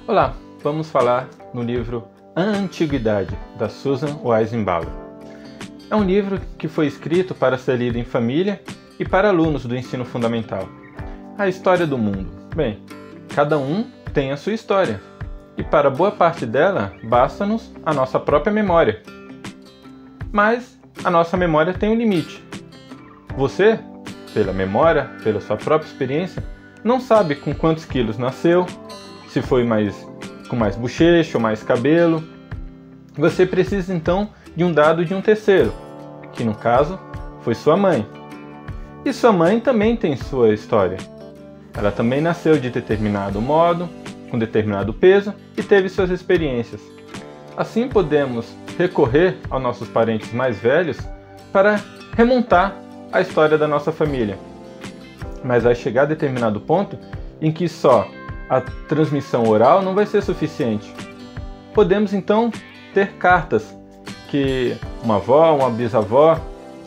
Olá, vamos falar no livro A Antiguidade, da Susan Weissenbauer. É um livro que foi escrito para ser lido em família e para alunos do ensino fundamental. A história do mundo. Bem, cada um tem a sua história, e para boa parte dela, basta-nos a nossa própria memória. Mas a nossa memória tem um limite. Você, pela memória, pela sua própria experiência, não sabe com quantos quilos nasceu, se foi com mais bochecha ou mais cabelo. Você precisa então de um dado de um terceiro, que no caso foi sua mãe. E sua mãe também tem sua história. Ela também nasceu de determinado modo, com determinado peso e teve suas experiências. Assim podemos recorrer aos nossos parentes mais velhos para remontar a história da nossa família. Mas vai chegar a determinado ponto em que só a transmissão oral não vai ser suficiente. Podemos então ter cartas que uma avó, uma bisavó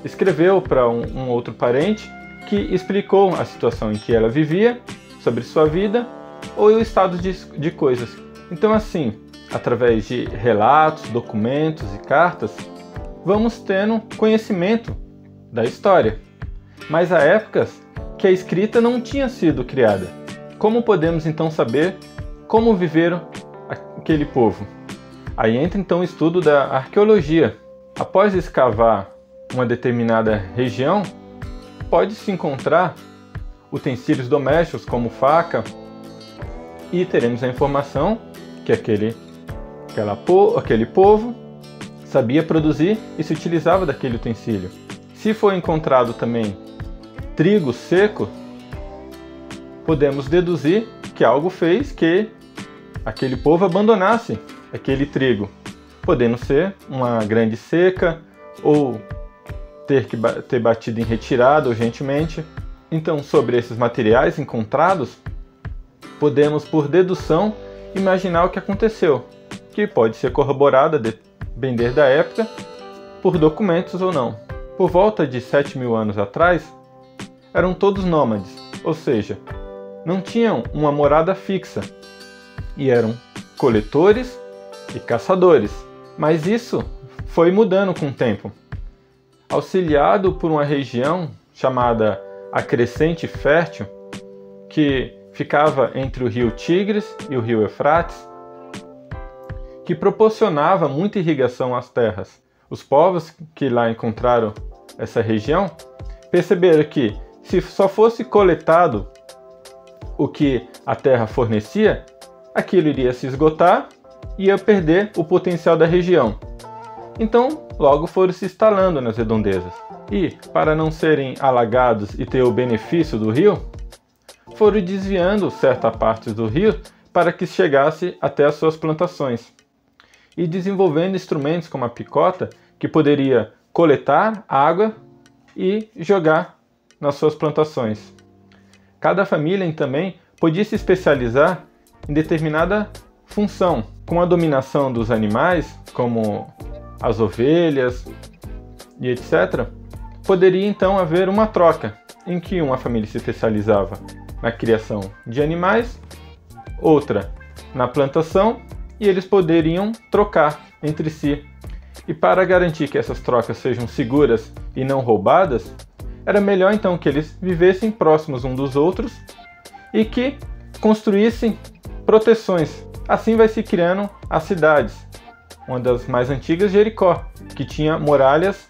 escreveu para um outro parente que explicou a situação em que ela vivia, sobre sua vida ou o estado de coisas. Então assim, através de relatos, documentos e cartas, vamos tendo conhecimento da história. Mas há épocas que a escrita não tinha sido criada. Como podemos então saber como viveram aquele povo? Aí entra então o estudo da arqueologia. Após escavar uma determinada região, pode-se encontrar utensílios domésticos como faca e teremos a informação que aquele povo sabia produzir e se utilizava daquele utensílio. Se foi encontrado também trigo seco, podemos deduzir que algo fez que aquele povo abandonasse aquele trigo, podendo ser uma grande seca ou ter batido em retirada urgentemente. Então, sobre esses materiais encontrados, podemos, por dedução, imaginar o que aconteceu, que pode ser corroborado a depender da época, por documentos ou não. Por volta de 7.000 anos atrás, eram todos nômades, ou seja, não tinham uma morada fixa e eram coletores e caçadores. Mas isso foi mudando com o tempo. Auxiliado por uma região chamada a Crescente Fértil, que ficava entre o rio Tigres e o rio Eufrates, que proporcionava muita irrigação às terras. Os povos que lá encontraram essa região perceberam que, se só fosse coletado o que a terra fornecia, aquilo iria se esgotar e ia perder o potencial da região. Então, logo foram se instalando nas redondezas. E, para não serem alagados e ter o benefício do rio, foram desviando certa parte do rio para que chegasse até as suas plantações. E desenvolvendo instrumentos como a picota, que poderia coletar água e jogar nas suas plantações. Cada família também podia se especializar em determinada função. Com a dominação dos animais, como as ovelhas e etc., poderia então haver uma troca, em que uma família se especializava na criação de animais, outra na plantação, e eles poderiam trocar entre si. E para garantir que essas trocas sejam seguras e não roubadas, era melhor então que eles vivessem próximos uns dos outros e que construíssem proteções. Assim vai se criando as cidades. Uma das mais antigas, Jericó, que tinha muralhas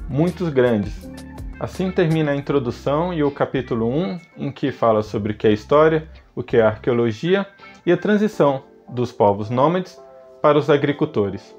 muito grandes. Assim termina a introdução e o capítulo 1, em que fala sobre o que é história, o que é arqueologia e a transição dos povos nômades para os agricultores.